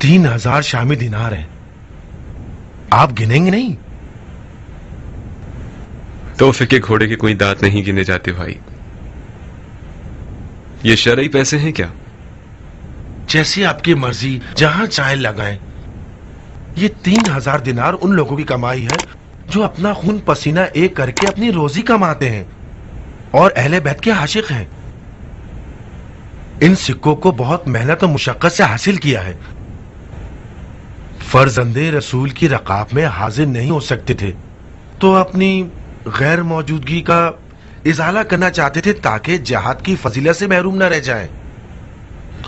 3000 शामी दिनार हैं। आप गिनेंगे नहीं? तोहफे के घोड़े के कोई दांत नहीं गिने जाते भाई। ये शरई पैसे हैं क्या? जैसी आपकी मर्जी, जहां चाहे लगाएं। ये 3000 दिनार उन लोगों की कमाई है जो अपना खून पसीना एक करके अपनी रोजी कमाते हैं और अहले बैत के आशिक हैं। इन सिक्कों को बहुत मेहनत और मुशक्कत से हासिल किया है। फर्जंदे रसूल की रकाब में हाजिर नहीं हो सकते थे तो अपनी गैर मौजूदगी का इजाला करना चाहते थे ताकि जिहाद की फजीलत से महरूम न रह जाएं।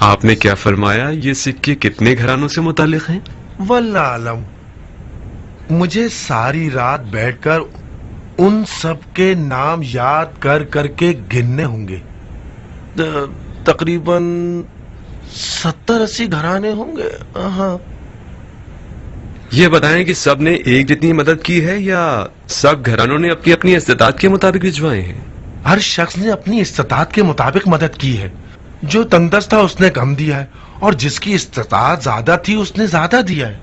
आपने क्या फरमाया? ये सिक्के कितने घरानों से मुतालिक हैं? वल्लाह आलम। मुझे सारी रात बैठकर उन सब के नाम याद कर करके गिनने होंगे। तकरीबन 70-80 घराने होंगे। हाँ। ये बताएं कि सब ने एक जितनी मदद की है या सब घरानों ने अपनी अपनी इस्तिताअत के मुताबिक भिजवाए हैं? हर शख्स ने अपनी इस्तिताअत के मुताबिक मदद की है। जो तंगदस्त था उसने कम दिया है और जिसकी इस्तिताअत ज्यादा थी उसने ज्यादा दिया है।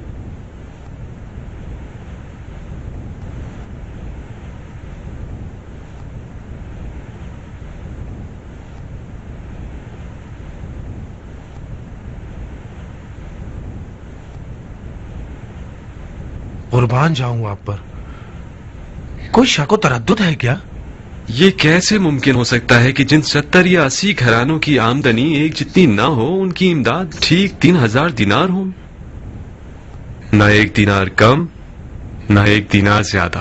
कुर्बान जाऊं आप पर। कोई शक व तरद्दुद है क्या? ये कैसे मुमकिन हो सकता है कि जिन 70 या 80 घरानों की आमदनी एक जितनी ना हो उनकी इमदाद ठीक 3000 दिनार हो? ना एक दिनार कम, ना एक दिनार ज्यादा।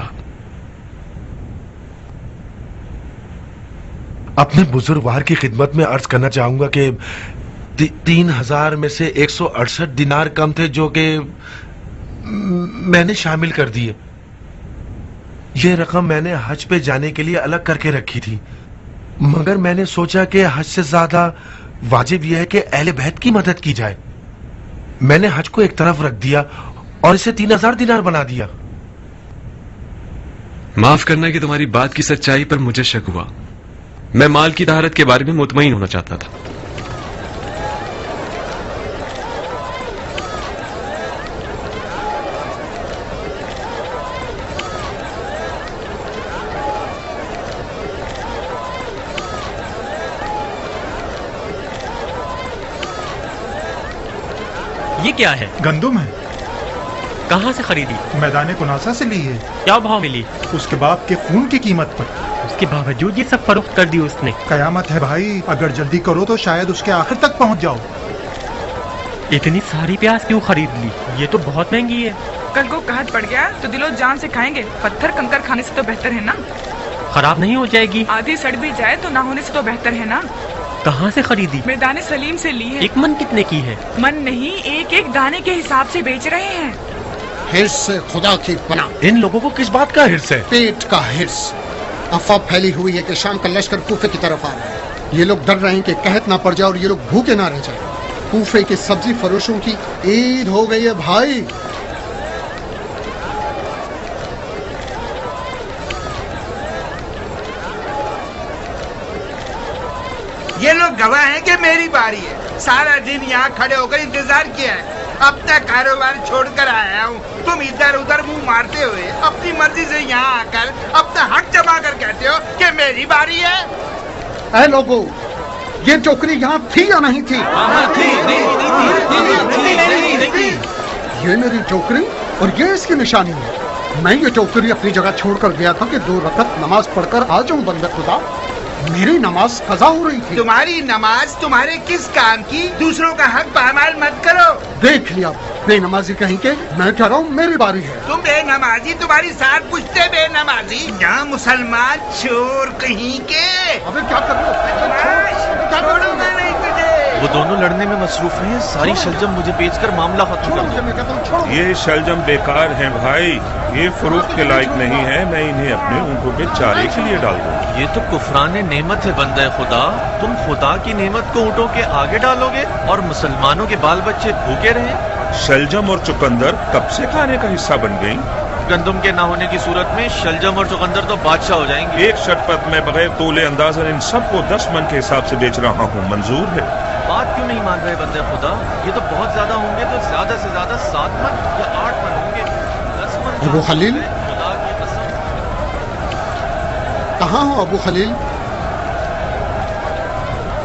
अपने बुजुर्गवार की खिदमत में अर्ज करना चाहूंगा कि 3000 में से 168 दिनार कम थे जो कि मैंने शामिल कर दिए। ये रकम मैंने हज पे जाने के लिए अलग करके रखी थी, मगर मैंने सोचा कि हज से ज्यादा वाजिब यह है कि अहले बैत की मदद की जाए। मैंने हज को एक तरफ रख दिया और इसे 3000 दिनार बना दिया। माफ करना कि तुम्हारी बात की सच्चाई पर मुझे शक हुआ। मैं माल की तहारत के बारे में मुतमईन होना चाहता था। ये क्या है? गंदुम है। कहाँ से खरीदी? मैदान कुनासा से ली है। क्या भाव मिली? उसके बाप के खून की कीमत पर। उसके बावजूद ये सब फरोख्त कर दी उसने। कयामत है भाई, अगर जल्दी करो तो शायद उसके आखिर तक पहुंच जाओ। इतनी सारी प्याज क्यों खरीद ली? ये तो बहुत महंगी है। कल को कहत पड़ गया तो दिलो जान से खाएंगे। पत्थर कंकर खाने से तो बेहतर है ना। खराब नहीं हो जाएगी? आधी सड़ भी जाए तो ना होने से तो बेहतर है ना। कहाँ से खरीदी? मैदान सलीम से ली है। एक मन कितने की है? मन नहीं, एक एक दाने के हिसाब से बेच रहे हैं। हिर्स से खुदा की पनाह। इन लोगों को किस बात का हिर्स है? पेट का हिर्स। अफवाह फैली हुई है कि शाम का लश्कर कूफे की तरफ आ रहा है। ये लोग डर रहे हैं कि कहत ना पड़ जाए और ये लोग भूखे ना रह जाए। कूफे के सब्जी फरोशों की ईद हो गई है भाई। ये लोग गवाह हैं कि मेरी बारी है। सारा दिन यहाँ खड़े होकर इंतजार किया है। अब तक कारोबार छोड़कर आया हूँ। तुम इधर उधर मुंह मारते हुए अपनी मर्जी से यहाँ आकर अपना हक जमा कर कहते हो कि मेरी बारी है। ऐ लोगों, ये टोकरी यहाँ थी या नहीं थी? ये मेरी टोकरी और ये इसकी निशानी है। मैं ये टोकरी अपनी जगह छोड़कर गया था कि 2 रकअत नमाज पढ़कर आ जाऊं बंदे खुदा। मेरी नमाज कज़ा हो रही थी। तुम्हारी नमाज तुम्हारे किस काम की? दूसरों का हक पामाल मत करो। देख लिया बेनमाजी कहीं के। मैं कह रहा हूँ मेरी बारी है। तुम बेनमाजी, तुम्हारी साथ पूछते बेनमाजी। यहाँ मुसलमान चोर कहीं के। अबे क्या कर रहे हो? छोड़ूंगा नहीं तुझे। वो दोनों लड़ने में मसरूफ हैं। सारी शलजम मुझे बेचकर मामला खत्म कर दो। ये शलजम बेकार हैं भाई, ये फरोख्त के लायक नहीं है। मैं इन्हें अपने ऊँटों के चारे के लिए डाल दूँ। ये तो कुफरान नेमत है बंदे खुदा। तुम खुदा की नेमत को ऊँटों के आगे डालोगे और मुसलमानों के बाल बच्चे भूखे रहे। शलजम और चुकंदर कब से खाने का हिस्सा बन गई? गंदम के ना होने की सूरत में शलजम और चुकंदर तो बादशाह हो जाएंगे। एक शर्त पर मैं बगैर तोले अंदाज़न इन सबको 10 मन के हिसाब से बेच रहा हूँ। मंजूर है? बात क्यों नहीं मान रहे बंदे खुदा? ये तो बहुत ज्यादा होंगे, तो ज्यादा से ज्यादा 7 मन या 8 मन होंगे। 10 मन अबू खलील? खुदा की कसम। कहाँ हो अबू खलील?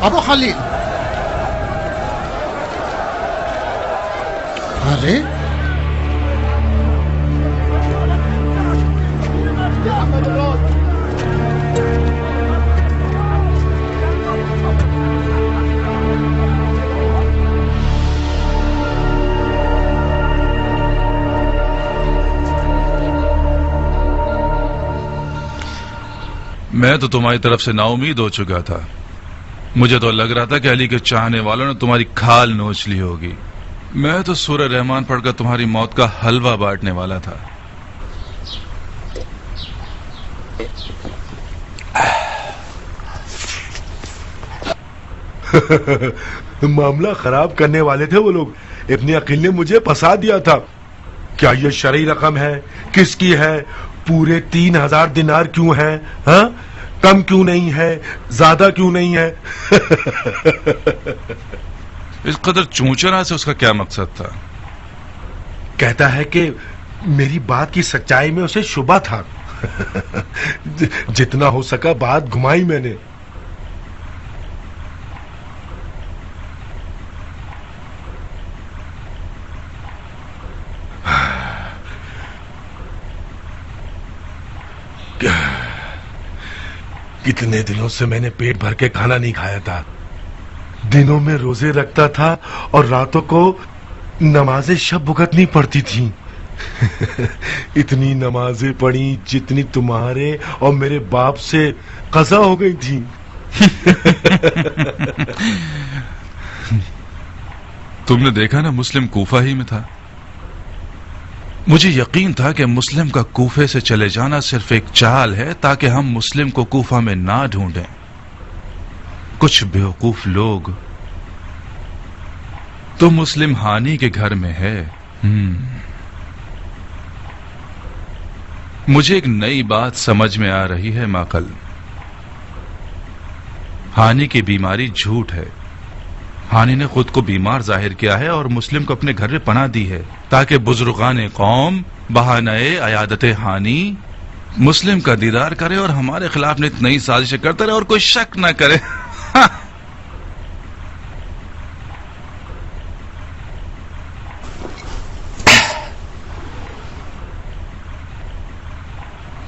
अबू खलील? अरे मैं तो तुम्हारी तरफ से नाउमीद हो चुका था। मुझे तो लग रहा था कि अली के चाहने वालों ने तुम्हारी खाल नोच ली होगी। मैं तो सूरह रहमान पढ़कर तुम्हारी मौत का हलवा बांटने वाला था। मामला खराब करने वाले थे वो लोग। इब्ने अकील ने मुझे फंसा दिया था। क्या ये शरई रकम है? किसकी है? पूरे 3000 दिनार क्यों है? हाँ, कम क्यों नहीं है? ज्यादा क्यों नहीं है? इस कदर चूचना से उसका क्या मकसद था? कहता है कि मेरी बात की सच्चाई में उसे शुबा था। जितना हो सका बात घुमाई मैंने। कितने दिनों से मैंने पेट भर के खाना नहीं खाया था। दिनों में रोजे रखता था और रातों को नमाजें शब भुगतनी पड़ती थी। इतनी नमाजें पढ़ी जितनी तुम्हारे और मेरे बाप से कज़ा हो गई थी। तुमने देखा ना, मुस्लिम कूफा ही में था। मुझे यकीन था कि मुस्लिम का कूफे से चले जाना सिर्फ एक चाल है ताकि हम मुस्लिम को कूफा में ना ढूंढें। कुछ बेवकूफ लोग तो मुस्लिम हानी के घर में है। मुझे एक नई बात समझ में आ रही है माकल। हानि की बीमारी झूठ है। हानि ने खुद को बीमार जाहिर किया है और मुस्लिम को अपने घर में पनाह दी है ताकि बुजुर्गान कौम बहाने अयादत हानि मुस्लिम का दीदार करे और हमारे खिलाफ नित नई साजिशें करते रहे और कोई शक न करे।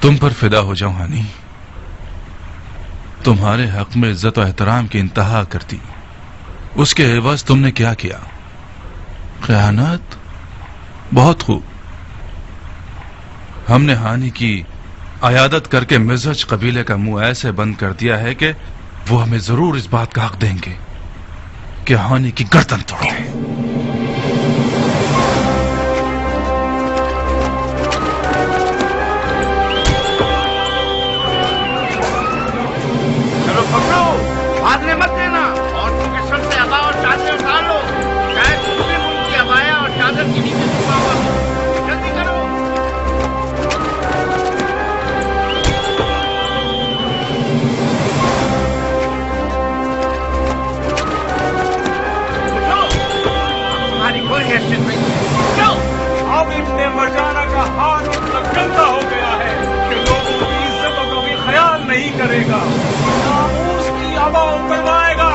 तुम पर फिदा हो जाऊं हानि। तुम्हारे हक में इज्जत और एहतराम की इंतहा करती, उसके एवज तुमने क्या किया? खयानत। बहुत खूब। हमने हानि की अयादत करके मिज़ज कबीले का मुंह ऐसे बंद कर दिया है कि वो हमें जरूर इस बात का हक देंगे कि हानि की गर्दन तोड़ दें। भागने मत देना और तुम सर से अबा और चादर उतार लो। शायद तुमने उनकी अबाया और चादर के नीचे छुपा हुआ हो। जल्दी करो। उठो, अब तुम्हारी कोई हैसियत नहीं है। जाओ। अब इब्ने मरजाना का हाथ इतना गंदा हो गया है कि लोगों की इज्जतों का भी ख्याल नहीं करेगा। नामूस की अबा उतरवाएगा,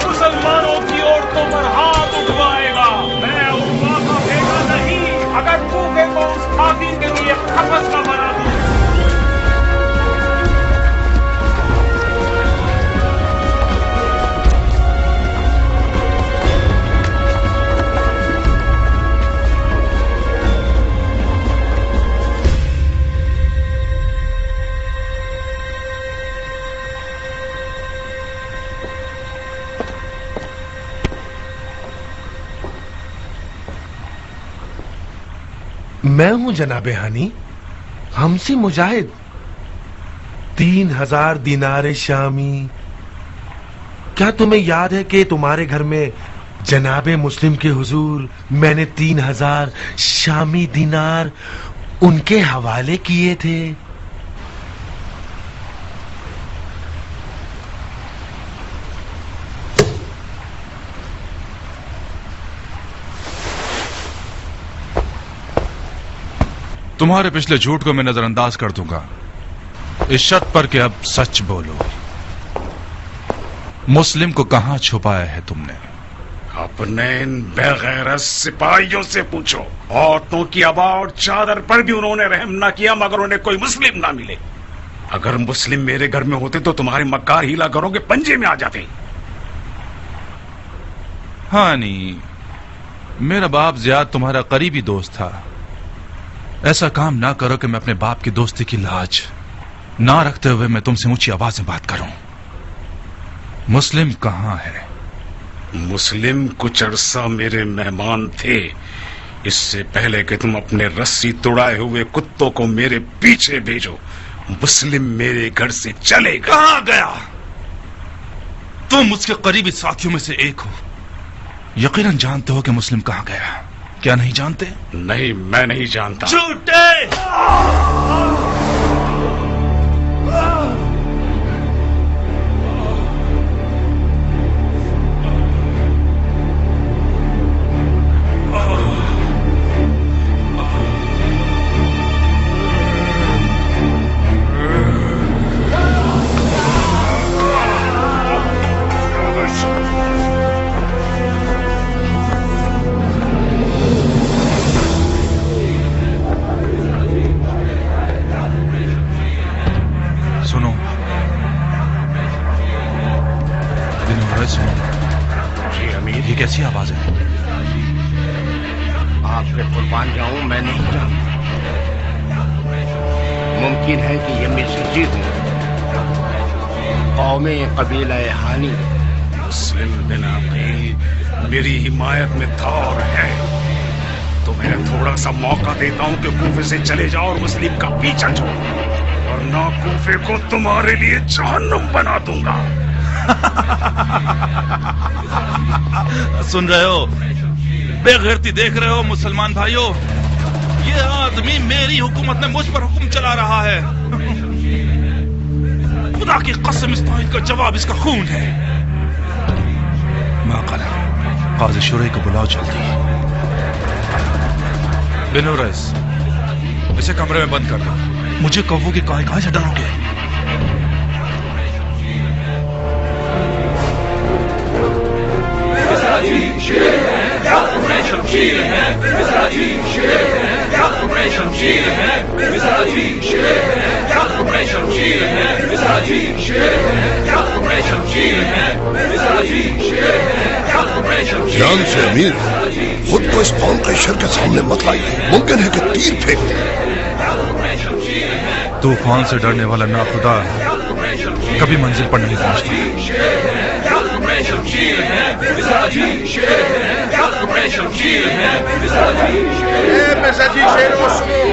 मुसलमानों की औरतों पर हाथ उठवाएगा। मैं उर्वा का बेटा नहीं, अगर भूखे को उस खातिर के लिए खपत का बना दूं। मैं हूं जनाबे हानी, हमसी मुजाहिद। 3000 दिनारे शामी। क्या तुम्हें याद है कि तुम्हारे घर में जनाबे मुस्लिम के हुजूर मैंने 3000 शामी दिनार उनके हवाले किए थे? तुम्हारे पिछले झूठ को मैं नजरअंदाज कर दूंगा, इस शर्त पर कि अब सच बोलो। मुस्लिम को कहां छुपाया है तुमने? अपने इन बेगैरत सिपाहियों से पूछो। औरतों की आबा और चादर पर भी उन्होंने रहम ना किया मगर उन्हें कोई मुस्लिम ना मिले। अगर मुस्लिम मेरे घर में होते तो तुम्हारे मक्कार हीला घरों के पंजे में आ जाते। हानी, मेरा बाप ज़ियाद तुम्हारा करीबी दोस्त था। ऐसा काम ना करो कि मैं अपने बाप की दोस्ती की लाज ना रखते हुए मैं तुमसे ऊंची आवाज में बात करूं। मुस्लिम कहां है? मुस्लिम कुछ अरसा मेरे मेहमान थे। इससे पहले कि तुम अपने रस्सी तुड़ाए हुए कुत्तों को मेरे पीछे भेजो, मुस्लिम मेरे घर से चलेगा। कहां गया? तुम उसके करीबी साथियों में से एक हो, यकीनन जानते हो कि मुस्लिम कहां गया। क्या नहीं जानते? नहीं, मैं नहीं जानता। झूठे! ये कैसी आवाज है? आप पे कुर्बान जाऊं, मैं नहीं जानता। मुमकिन है कि ये मिर्ज़ा हूं, कौमे कबीला हानी। मुस्लिम बिन अकील मेरी हिमायत में था और है। तो मैं थोड़ा सा मौका देता हूं कि कूफे से चले जाओ और मुस्लिम का पीछा छोड़ो, वरना कूफे को तुम्हारे लिए जहन्नुम बना दूंगा। सुन रहे हो? बेगैरती देख रहे हो मुसलमान भाइयों? ये आदमी मेरी हुकूमत में मुझ पर हुक्म चला रहा है। खुदा की कसम, इस तारीख का जवाब इसका खून है। माक़ला, काज़ी शुरई को बुलाओ जल्दी। बिनो रईस, इसे कमरे में बंद कर दो। मुझे कौवों की कहां से डरोगे? शेर है या तुम्हें शमशीर है, मिज़राजी शेर है या तुम्हें शमशीर है, मिज़राजी शेर है या तुम्हें शमशीर है, मिज़राजी शेर है या तुम्हें शमशीर है, मिज़राजी शेर है या तुम्हें शमशीर। ध्यान से अमीर, खुद को इस कौम के शर के सामने मत लाइए। मुमकिन है कि तीर फेंक दे। तूफान से डरने वाला नाखुदा कभी मंजिल पर नहीं पहुंचता। शमशीर है, मिज़राजी शेर है या तुम्हें शमशीर है, मिज़राजी शेर। सुनो,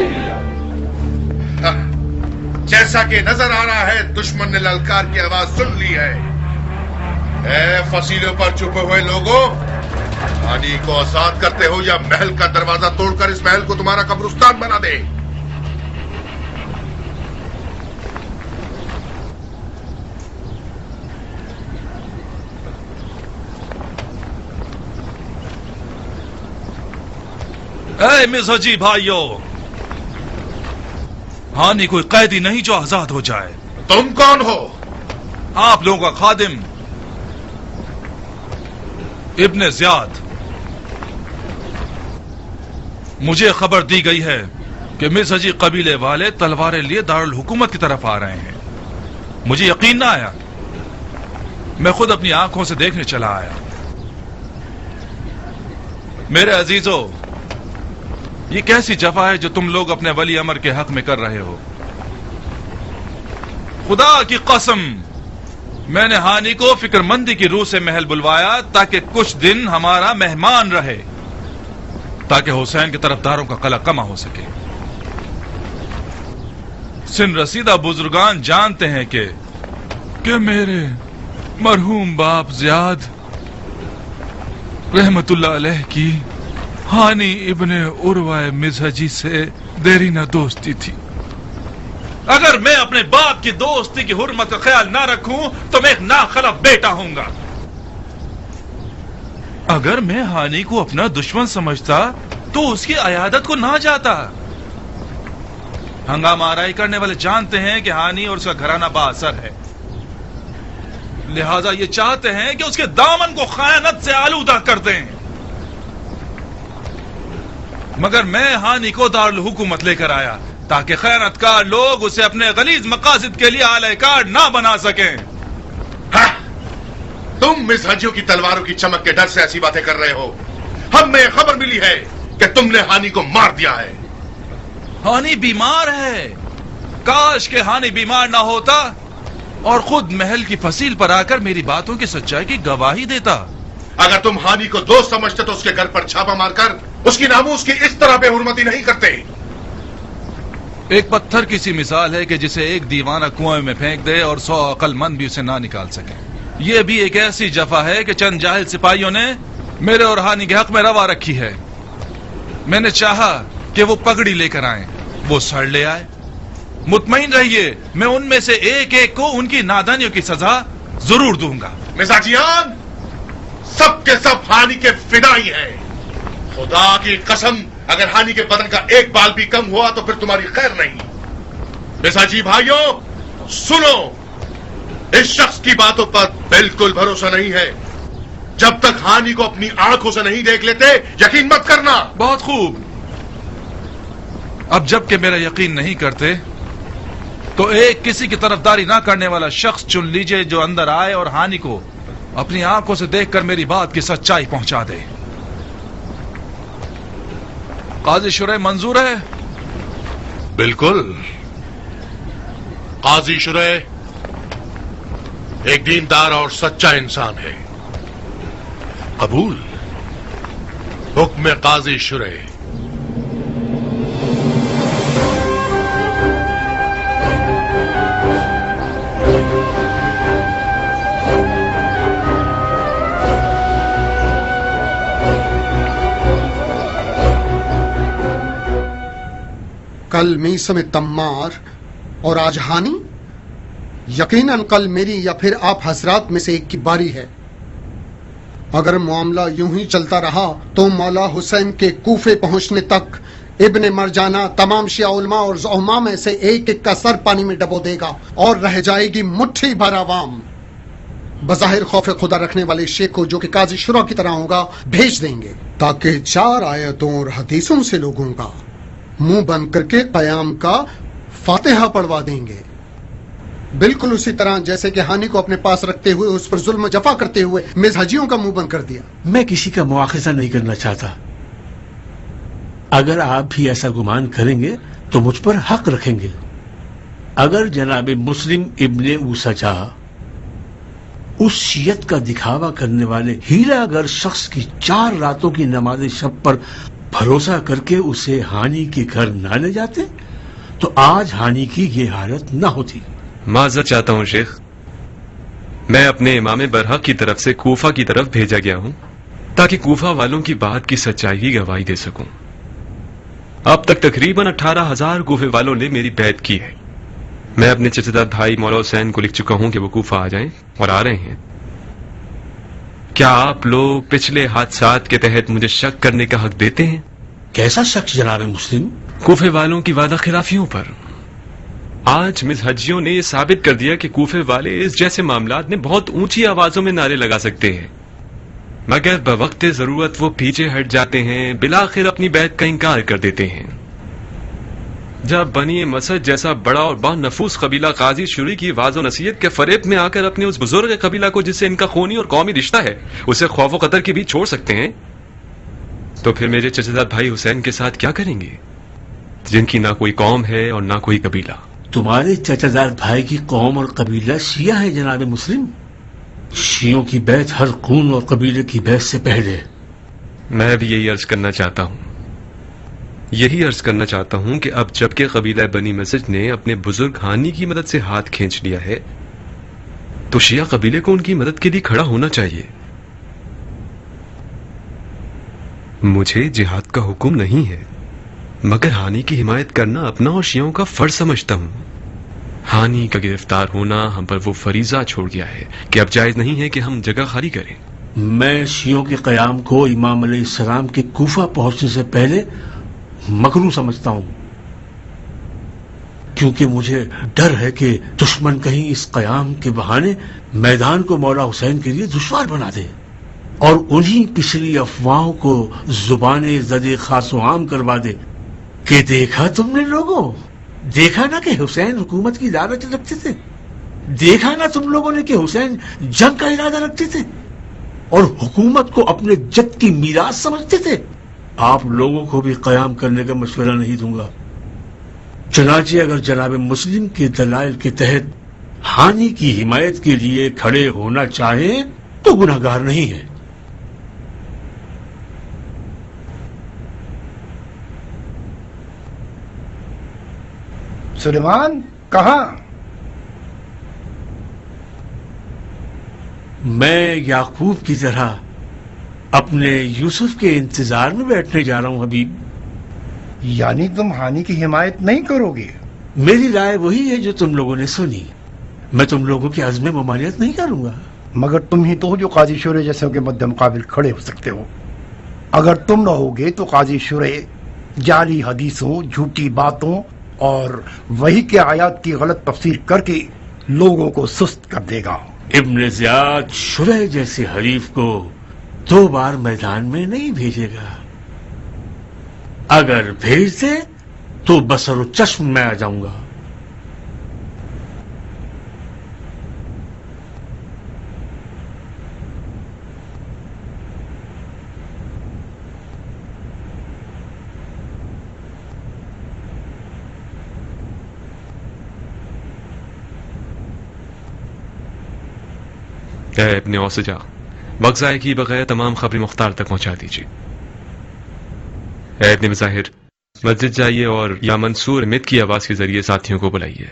जैसा कि नजर आ रहा है दुश्मन ने ललकार की आवाज सुन ली है। ए फसीलों पर छुपे हुए लोगों, हानी को आजाद करते हो या महल का दरवाजा तोड़कर इस महल को तुम्हारा कब्रिस्तान बना दे। ऐ मिज़हाजी भाइयों, हानि कोई कैदी नहीं जो आजाद हो जाए। तुम कौन हो? आप लोगों का खादिम इब्ने ज़ियाद। मुझे खबर दी गई है कि मिज़हाजी कबीले वाले तलवारें लिए दारुल हुकूमत की तरफ आ रहे हैं। मुझे यकीन ना आया, मैं खुद अपनी आंखों से देखने चला आया। मेरे अजीजों, ये कैसी जफा है जो तुम लोग अपने वली अमर के हक में कर रहे हो। खुदा की कसम, मैंने हानि को फिक्रमंदी की रूह से महल बुलवाया ताकि कुछ दिन हमारा मेहमान रहे, ताकि हुसैन की तरफदारों का कला कमा हो सके। सिन रसीदा बुजुर्गान जानते हैं कि मेरे मरहूम बाप ज़ियाद रहमतुल्लाह अलैह की हानि इब्ने उर्वा मिज़हाजी से देरीना दोस्ती थी। अगर मैं अपने बाप की दोस्ती की हुर्मत का ख्याल ना रखूं तो मैं एक नाखलफ बेटा हूंगा। अगर मैं हानि को अपना दुश्मन समझता तो उसकी अयादत को ना जाता। हंगामा आराई करने वाले जानते हैं कि हानि और उसका घराना बाअसर है, लिहाजा ये चाहते हैं कि उसके दामन को खयानत से आलूदा कर दें। मगर मैं हानि को दारुल हुकूमत लेकर आया ताकि खयानतकार लोग उसे अपने गलीज मकासद के लिए आलयकार ना बना सकें। हाँ, तुम मिसहजियों की तलवारों की चमक के डर से ऐसी बातें कर रहे हो। हमें खबर मिली है कि तुमने हानि को मार दिया है। हानि बीमार है। काश के हानि बीमार ना होता और खुद महल की फसील पर आकर मेरी बातों की सच्चाई की गवाही देता। अगर तुम हानि को दोस्त समझते तो उसके घर पर छापा मारकर उसकी नामूस की इस तरह बेहुरमती नहीं करते। एक पत्थर की सी मिसाल है कि जिसे एक दीवाना कुएं में फेंक दे और 100 अक्लमंद भी उसे ना निकाल सके। ये भी एक ऐसी जफा है कि चंद जाहिल सिपाहियों ने मेरे और हानि के हक में रवा रखी है। मैंने चाहा कि वो पगड़ी लेकर आए, वो सर ले आए। मुतमईन रहिए, मैं उनमें से एक एक को उनकी नादानियों की सजा जरूर दूंगा। मिजाजियान, सब के सब हानि के फिदाई हैं। खुदा की कसम, अगर हानि के बदन का एक बाल भी कम हुआ तो फिर तुम्हारी खैर नहीं। मिजाजी भाइयों सुनो, इस शख्स की बातों पर बिल्कुल भरोसा नहीं है। जब तक हानि को अपनी आंखों से नहीं देख लेते यकीन मत करना। बहुत खूब। अब जबकि मेरा यकीन नहीं करते तो एक किसी की तरफदारी ना करने वाला शख्स चुन लीजिए जो अंदर आए और हानि को अपनी आंखों से देखकर मेरी बात की सच्चाई पहुंचा दे। काजी शुरे मंजूर है? बिल्कुल। काजी शुरे एक दीनदार और सच्चा इंसान है। कबूल। हुक्म काजी शुरे। कल मीसम तम्मार और आज हानि। यकीनन कल मेरी या फिर आप हजरात में से एक की बारी है। अगर मामला यूं ही चलता रहा तो मौला हुसैन के कूफे पहुंचने तक इब्ने मरजाना तमाम शिया उलमा और ज़ुमा में से एक एक का सर पानी में डबो देगा और रह जाएगी मुट्ठी भर आवाम। बज़ाहिर खौफ खुदा रखने वाले शेख को, जो कि काजी शुरा की तरह होगा, भेज देंगे ताकि 4 आयतों और हदीसों से लोगों का मुंह बंद करके कयाम का फातिहा पढ़वा देंगे। बिल्कुल उसी तरह जैसे कि हानि को अपने पास रखते हुए उस पर जुल्म जफा करते हुए मिज़हजियों का मुंह बंद कर दिया। मैं किसी का मुआखिजा नहीं करना चाहता। अगर आप भी ऐसा गुमान करेंगे तो मुझ पर हक रखेंगे। अगर जनाब मुस्लिम इब्ने ऊसजा उस शियत का दिखावा करने वाले हीरागर शख्स की 4 रातों की नमाज शब पर भरोसा करके उसे हानि के घर ना ले जाते तो आज हानि की ये हालत ना होती। माजरत चाहता हूं शेख, मैं अपने इमाम बरहक की तरफ से कूफा की तरफ भेजा गया हूं ताकि कूफा वालों की बात की सच्चाई की गवाही दे सकूं। अब तक तकरीबन 18,000 कूफे वालों ने मेरी बैत की है। मैं अपने चचेदा भाई मौला हुसैन को लिख चुका हूं कि वो कूफा आ जाएं और आ रहे हैं। क्या आप लोग पिछले हादसात के तहत मुझे शक करने का हक देते हैं? कैसा शक जनाब मुस्लिम? कूफे वालों की वादा खिलाफियों पर। आज मिज़हजियों ने यह साबित कर दिया कि कूफे वाले इस जैसे मामलात में बहुत ऊंची आवाजों में नारे लगा सकते हैं, मगर बवक्ते जरूरत वो पीछे हट जाते हैं, बिलाखिर अपनी बैत का इंकार कर देते हैं। जब बनी मसद जैसा बड़ा और बानफूस कबीला काजी शुरी की वाज़ो नसीहत के फरेब में आकर अपने उस बुजुर्ग कबीला को जिससे इनका खूनी और कौमी रिश्ता है उसे खौफ कतर की भी छोड़ सकते हैं, तो फिर मेरे चचेदा भाई हुसैन के साथ क्या करेंगे जिनकी ना कोई कौम है और ना कोई कबीला? तुम्हारे चचादार भाई की कौम और कबीला शिया है जनाब मुस्लिम। शियों की बैत हर खून और कबीले की बैत से पहले। मैं भी यही अर्ज करना चाहता हूं, यही अर्ज करना चाहता हूं कि अब जबकि कबीला बनी मस्जिद ने अपने बुजुर्ग हानि की मदद से हाथ खींच लिया है तो शिया कबीले को उनकी मदद के लिए खड़ा होना चाहिए। मुझे जिहाद का हुक्म नहीं है, मगर हानि की हिमायत करना अपना और शियों का फर्ज समझता हूं। हानि का गिरफ्तार होना हम पर वो फरीजा छोड़ गया है कि अब जायज नहीं है कि हम जगह खाली करें। मैं शियों के कयाम को इमाम अलैहिस्सलाम के कूफा पहुंचने से पहले मकरूह समझता हूं। کیونکہ مجھے ڈر ہے کہ دشمن کہیں اس قیام کے بہانے میدان کو مولا حسین کے لیے دشوار بنا دے اور انہی پچھلی افواہوں کو زبان زد خاص و عام کروا دے کہ دیکھا تم نے لوگوں، دیکھا نا کہ حسین حکومت کی لالچ رکھتے تھے، دیکھا نا تم لوگوں نے کہ حسین جنگ کا ارادہ رکھتے تھے اور حکومت کو اپنے جد کی میراث سمجھتے تھے۔ آپ لوگوں کو بھی قیام کرنے کا مشورہ نہیں دوں گا، چنانچہ اگر جناب مسلم کے دلائل کے تحت ہانی کی حمایت کے لیے کھڑے ہونا چاہیں تو گناہگار نہیں ہے۔ سلیمان کہاں؟ میں یعقوب کی طرح اپنے یوسف کے انتظار میں بیٹھنے جا رہا ہوں حبیب۔ یعنی تم ہانی کی حمایت نہیں کرو گے؟ میری رائے وہی ہے جو تم لوگوں نے سنی، میں تم لوگوں کے عزم ممانعت نہیں کروں گا۔ مگر تم ہی تو ہو جو قاضی شورے جیسے کے مد مقابل کھڑے ہو سکتے ہو۔ اگر تم نہ ہوگے تو قاضی شورے جعلی حدیثوں، جھوٹی باتوں اور وحی کے آیات کی غلط تفسیر کر کے لوگوں کو سست کر دے گا۔ ابن زیاد شرح جیسے حریف کو 2 بار میدان میں نہیں بھیجے گا، اگر بھیج دے تو بصر و چشم میں آ جاؤں گا۔ اے ابن اوسجا، وقت ضائع کی بغیر تمام خبر مختار تک پہنچا دیجیے۔ اے ابن مظاہر، مسجد جائیے اور یا منصور مت کی آواز کے ذریعے ساتھیوں کو بلائیے۔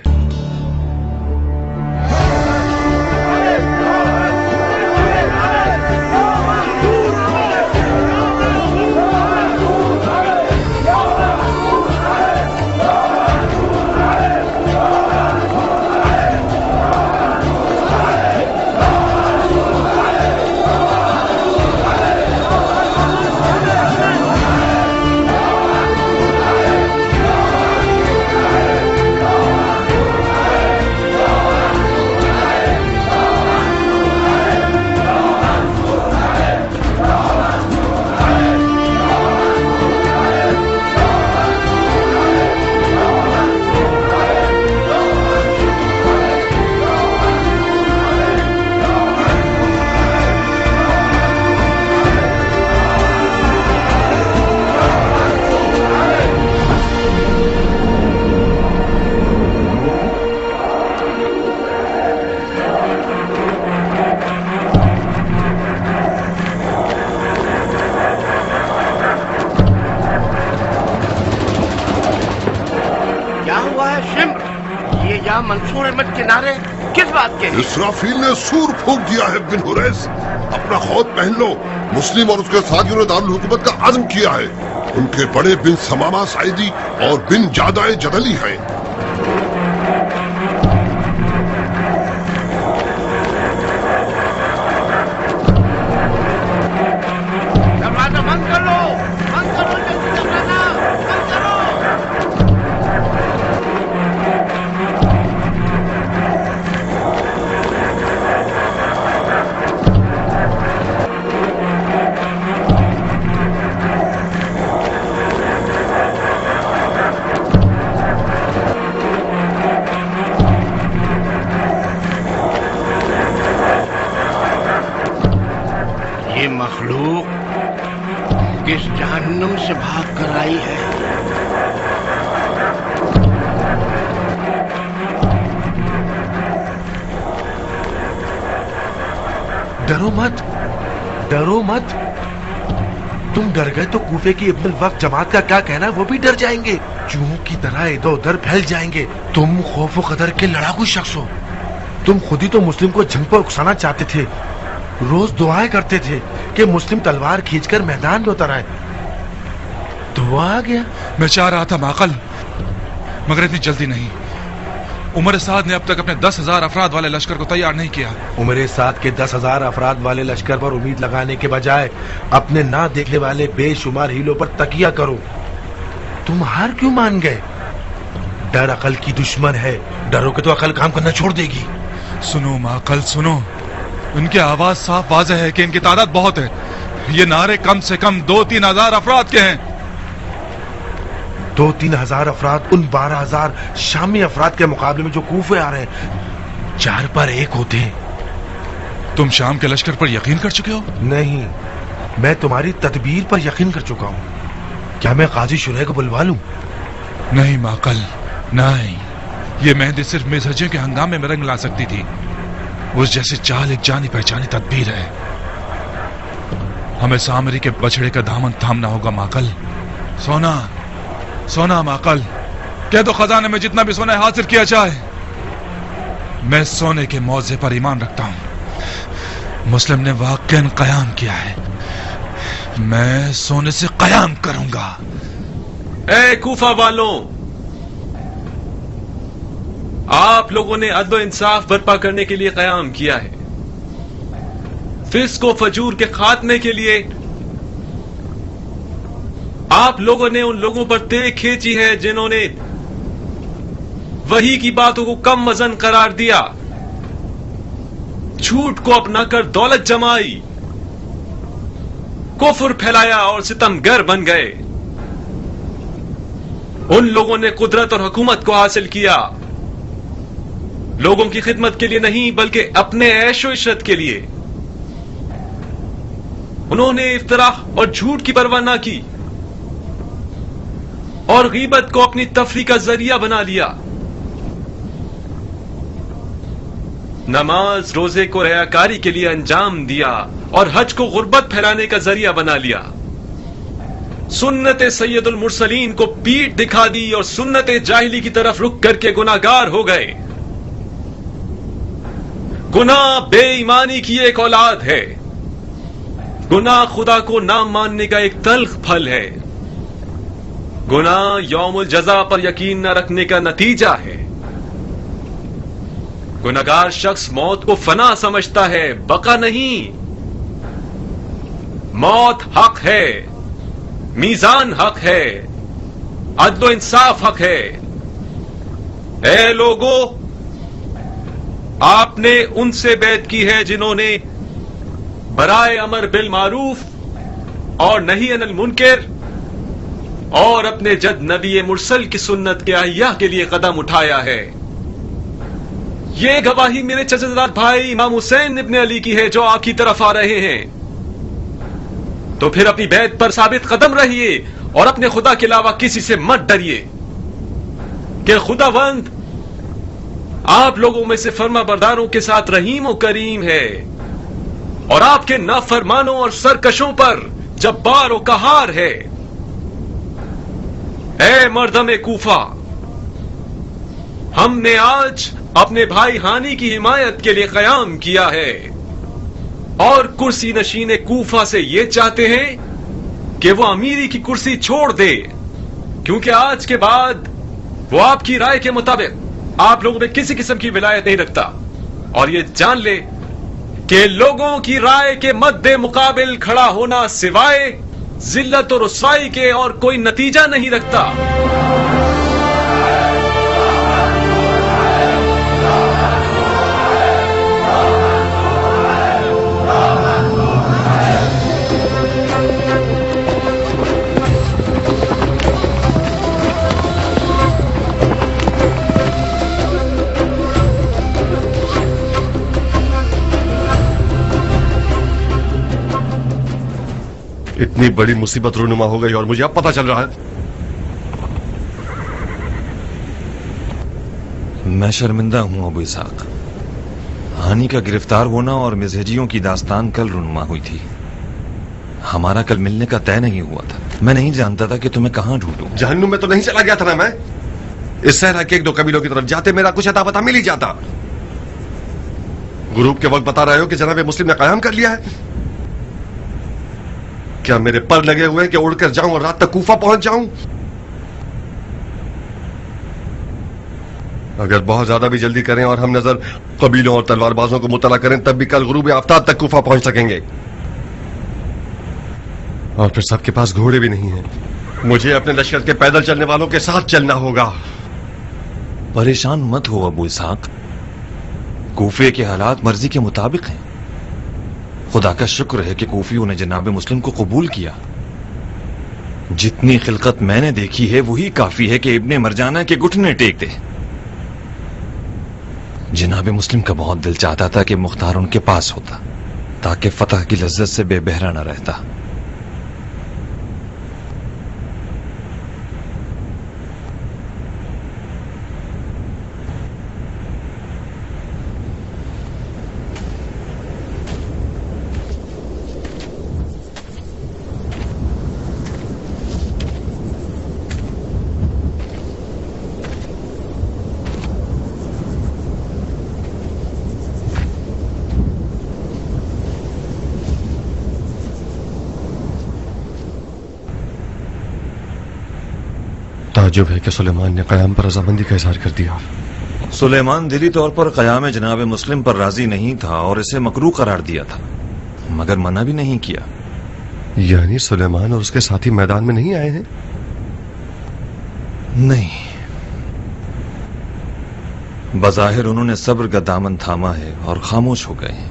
منصور احمد کے نعرے کس بات کے؟ اسرافیل نے سور پھونک دیا ہے بن حریث، اپنا خود پہن لو۔ مسلم اور اس کے ساتھیوں نے دارالحکومت کا عزم کیا ہے۔ ان کے بڑے بن سمامہ سعیدی اور بن جادائے جدلی ہیں۔ دروازہ بند کر لو، بند کرو دروازہ، بند کرو۔ یہ مخلوق کس جہنم سے بھاگ کر آئی ہے؟ ڈرو مت، ڈرو مت۔ تم ڈر گئے تو کوفے کی ابن الوقت جماعت کا کیا کہنا ہے وہ بھی ڈر جائیں گے، چوہوں کی طرح ادھر ادھر پھیل جائیں گے۔ تم خوف و قدر کے لڑاکو شخص ہو، تم خود ہی تو مسلم کو جنگ پر اکسانا چاہتے تھے، روز دعائیں کرتے تھے کہ مسلم تلوار کھینچ کر میدان میں اتر آئے۔ دعا آ گیا۔ میں چاہ رہا تھا معقل، مگر اتنی جلدی نہیں۔ عمر سعد نے اب تک اپنے 10,000 افراد والے لشکر کو تیار نہیں کیا۔ عمر سعد کے 10,000 افراد والے لشکر پر امید لگانے کے بجائے اپنے نہ دیکھنے والے بے شمار ہیلوں پر تکیہ کرو۔ تم ہار کیوں مان گئے؟ डर अकल की दुश्मन है। डरोगे तो अकल काम करना छोड़ देगी। सुनो माकल सुनो, इनकी आवाज साफ वाज़ेह है कि इनकी तादाद बहुत है। ये नारे कम से कम 2-3 हजार अफराद के हैं। 2-3 हजार अफराद उन 12,000 शामी अफराद के मुकाबले में जो कूफे आ रहे हैं 4 पर 1 होते हैं। तुम शाम के लश्कर पर यकीन कर चुके हो? नहीं, मैं तुम्हारी तदबीर पर यकीन कर चुका हूँ। क्या मैं काजी शुरैह को बुलवा लूं? नहीं माकल नहीं, ये मेहंदी सिर्फ मिसहजियों के हंगामे में रंग ला सकती थी। उस जैसी चाल एक जानी पहचानी तदबीर है। हमें सामरी के बछड़े का दामन थामना होगा माकल। सोना सोना माकल, कह दो खजाने में जितना भी सोना है हासिल किया जाए। मैं सोने के मौजे पर ईमान रखता हूं। मुस्लिम ने वाकई कयाम किया है, मैं सोने से कयाम करूंगा। ए कूफा वालों, आप लोगों ने अदल इंसाफ बर्पा करने के लिए कयाम किया है। फिस्क व फजूर के खात्मे के लिए आप लोगों ने उन लोगों पर तेग खींची है जिन्होंने वही की बातों को कम वजन करार दिया, झूठ को अपनाकर दौलत जमाई, कुफ्र फैलाया और सितमगर बन गए। उन लोगों ने कुदरत और हुकूमत को हासिल किया, लोगों की खिदमत के लिए नहीं बल्कि अपने ऐशो इशरत के लिए। उन्होंने इफ्तरा और झूठ की परवाह ना की और गीबत को अपनी तफरी का जरिया बना लिया। नमाज रोजे को रयाकारी के लिए अंजाम दिया और हज को गुर्बत फैलाने का जरिया बना लिया। सुन्नत सैयदुल मुरसलीन को पीठ दिखा दी और सुन्नत जाहिली की तरफ रुक करके गुनाहगार हो गए। गुनाह बेईमानी की एक औलाद है। गुनाह खुदा को ना मानने का एक तल्ख फल है। गुनाह यौमुल जज़ा पर यकीन न रखने का नतीजा है। गुनाहगार शख्स मौत को फना समझता है, बका नहीं। मौत हक है, मीजान हक है, अदल इंसाफ हक है। ए लोगों, आपने उनसे बैत की है जिन्होंने बराए अमर बिल मारूफ और नही अनिल मुनकर और अपने जद नबी मुरसल की सुन्नत के अहिया के लिए कदम उठाया है। ये गवाही मेरे चचेदार भाई इमाम हुसैन इब्ने अली की है जो आपकी तरफ आ रहे हैं। तो फिर अपनी बैत पर साबित कदम रहिए और अपने खुदा के अलावा किसी से मत डरिए कि खुदावंद आप लोगों में से फर्मा बरदारों के साथ रहीम और करीम है और आपके नाफरमानों और सरकशों पर जब्बार और कहार है। ए मर्दम कूफा, हमने आज अपने भाई हानी की हिमायत के लिए कयाम किया है और कुर्सी नशीन कूफा से ये चाहते हैं कि वो अमीरी की कुर्सी छोड़ दे, क्योंकि आज के बाद वो आपकी राय के मुताबिक आप लोगों में किसी किस्म की विलायत नहीं रखता। और ये जान ले कि लोगों की राय के मद्दे मुकाबिल खड़ा होना सिवाय जिल्लत और रुसवाई के और कोई नतीजा नहीं रखता। इतनी बड़ी मुसीबत रूनुमा हो गई और मुझे अब पता चल रहा है। मैं शर्मिंदा हूं अबू इसहाक। हानी का गिरफ्तार होना और मिजहजियों की दास्तान कल रूनुमा हुई थी। हमारा कल मिलने का तय नहीं हुआ था। मैं नहीं जानता था कि तुम्हें कहां ढूंढूं। जहन्नुम में तो नहीं चला गया था ना मैं। इस सहरा के 1-2 कबीलों की तरफ जाते मेरा कुछ अता पता मिल ही जाता। ग्रुप के वक्त बता रहे हो कि जनाब मुस्लिम ने कयाम कर लिया है। क्या मेरे पर लगे हुए हैं कि उड़कर जाऊं और रात तक कूफा पहुंच जाऊं? अगर बहुत ज्यादा भी जल्दी करें और हम नजर कबीलों और तलवारबाजों को मुतला करें तब भी कल गुरूब आफ्ताब तक कूफा पहुंच सकेंगे। और फिर सबके पास घोड़े भी नहीं हैं। मुझे अपने लश्कर के पैदल चलने वालों के साथ चलना होगा। परेशान मत हो अबू इसहाक, कूफे के हालात मर्जी के मुताबिक हैं। खुदा का शुक्र है कि कूफियों ने जनाब मुस्लिम को कबूल किया। जितनी खिलकत मैंने देखी है वही काफी है कि इब्ने मरजाना के घुटने टेक दे। जनाब मुस्लिम का बहुत दिल चाहता था कि मुख्तार उनके पास होता ताकि फतह की लज्जत से बेबहरा न रहता। ताजुब है कि सुलेमान ने कयाम पर रजामंदी का इजहार कर दिया। सुलेमान दिली तौर पर कयाम जनाब मुस्लिम पर राजी नहीं था और इसे मकरूह करार दिया था, मगर मना भी नहीं किया। यानी सुलेमान और उसके साथी मैदान में नहीं आए हैं? नहीं, बज़ाहिर उन्होंने सब्र का दामन थामा है और खामोश हो गए हैं।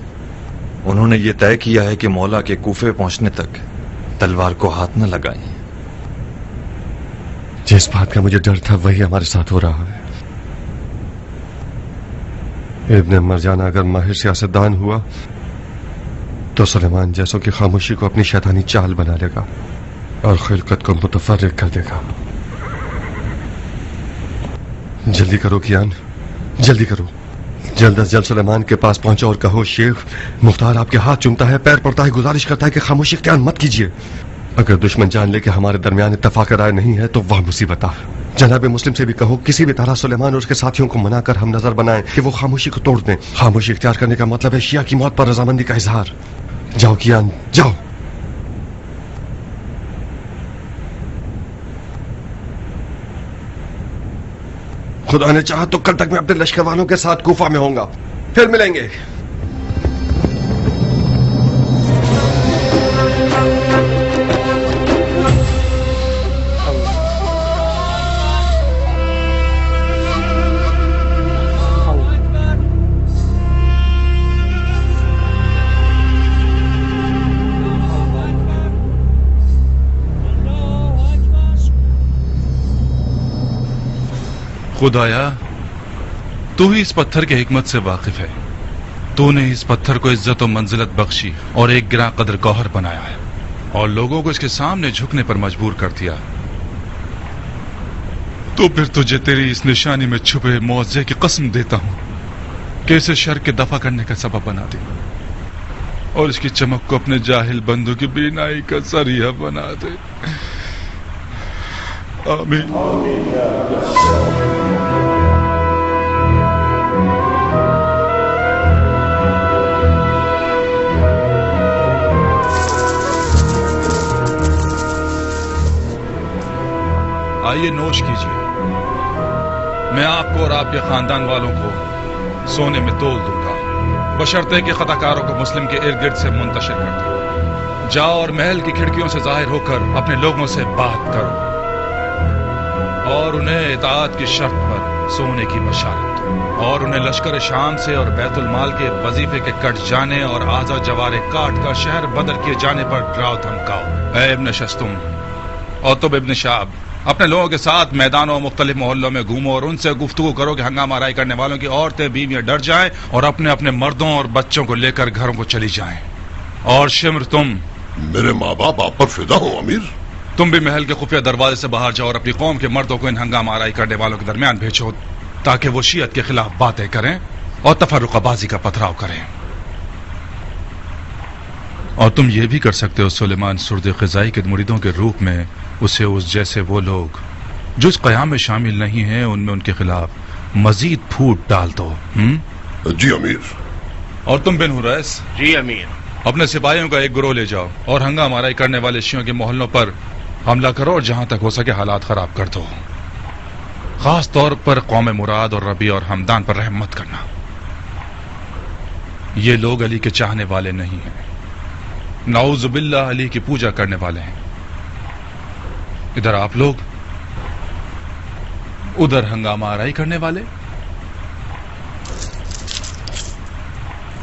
उन्होंने ये तय किया है कि मौला के कूफे पहुंचने तक तलवार को हाथ न लगाएं। जिस बात का मुझे डर था वही हमारे साथ हो रहा है। इब्ने मरजाना अगर माहिर सियासतदान हुआ तो सुलेमान जैसों की खामोशी को अपनी शैतानी चाल बना लेगा और खिलकत को मुतफर्रिक कर देगा। जल्दी करो कियान, जल्दी करो। जल्द अज जल्द सुलेमान के पास पहुंचो और कहो, शेख मुख्तार आपके हाथ चूमता है, पैर पड़ता है, गुजारिश करता है कि खामोशी इख्तियार मत कीजिए। अगर दुश्मन जान ले कि हमारे दरमियान इत्तफाक राय नहीं है तो वह मुसीबत है। जनाब मुस्लिम से भी कहो किसी भी तरह सुलेमान और उसके साथियों को मनाकर हम नजर बनाएं कि वो खामोशी को तोड़ दें। खामोशी इख्तियार करने का मतलब है शिया की मौत पर रजामंदी का इजहार। जाओ कियान, जाओ। खुदा ने चाहा तो कल तक मैं अपने लश्कर वालों के साथ कूफा में होऊंगा। फिर मिलेंगे। खुदाया, तू ही इस पत्थर के हिकमत से वाकिफ है। तूने इस पत्थर को इज्जत और मंजिलत बख्शी और एक गिरा कदर गौहर बनाया है और लोगों को इसके सामने झुकने पर मजबूर कर दिया। तो फिर तुझे तेरी इस निशानी में छुपे मुआवजे की कसम देता हूं कि इसे शर के दफा करने का सबब बना दे और इसकी चमक को अपने जाहिल बंदों की बीनाई का जरिया बना दे। आमीन। आइए नोश कीजिए। मैं आपको और आपके खानदान वालों को सोने में तोल दूंगा, बशर्ते कि खताकारों को मुस्लिम के इर्द गिर्द से मुंतशिर कर दो। जाओ और महल की खिड़कियों से जाहिर होकर अपने लोगों से बात करो और उन्हें इताअत की शर्त पर सोने की बशारत दो और उन्हें लश्कर शाम से और बैतुल माल के वजीफे के कट जाने और आजा जवारे काट कर शहर बदर किए जाने पर डराओ धमकाओ। ऐ इब्न शस्तुम और तुम इब्न शाब, अपने लोगों के साथ मैदानों और मुख्तलिफ मोहल्लों में घूमो और उनसे गुफ्तगू करो कि हंगामा आराई करने वालों की औरतें बीवियां डर जाएं और अपने अपने मर्दों और बच्चों को लेकर घरों को चली जाएं। और शिम्र, तुम मेरे माँ बाप आप पर फिदा हो अमीर। तुम भी महल के खुफिया दरवाजे से बाहर जाओ और अपनी कौम के मर्दों को इन हंगामा आराई करने वालों के दरमियान भेजो ताकि वो शियत के खिलाफ बातें करें और तफर्रुक़बाज़ी का पथराव करें। और तुम ये भी कर सकते हो सुलेमान सुर्द ख़िज़ाई के मुरीदों के रूप में उसे उस जैसे वो लोग जो इस क़याम में शामिल नहीं हैं उनमें उनके खिलाफ मजीद फूट डाल दो। जी अमीर। और तुम बिन हुरैस, जी अमीर, अपने सिपाहियों का एक गिरोह ले जाओ और हंगामा आराई करने वाले शियों के मोहल्लों पर हमला करो और जहां तक हो सके हालात खराब कर दो। खास तौर पर कौम मुराद और रबी और हमदान पर रहम मत करना। ये लोग अली के चाहने वाले नहीं हैं, नाउज़ुबिल्लाह अली की पूजा करने वाले हैं। इधर आप लोग, उधर हंगामा आराई करने वाले।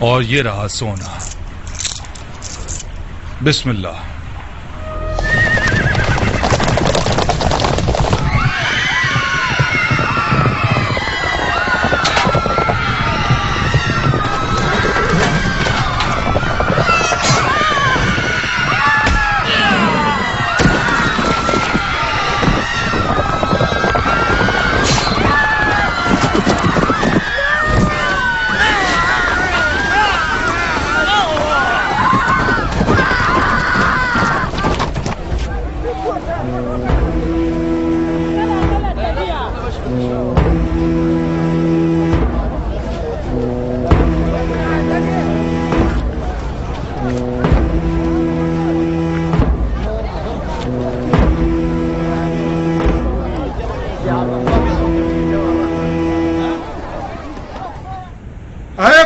اور یہ رہا سونا. بسم اللہ.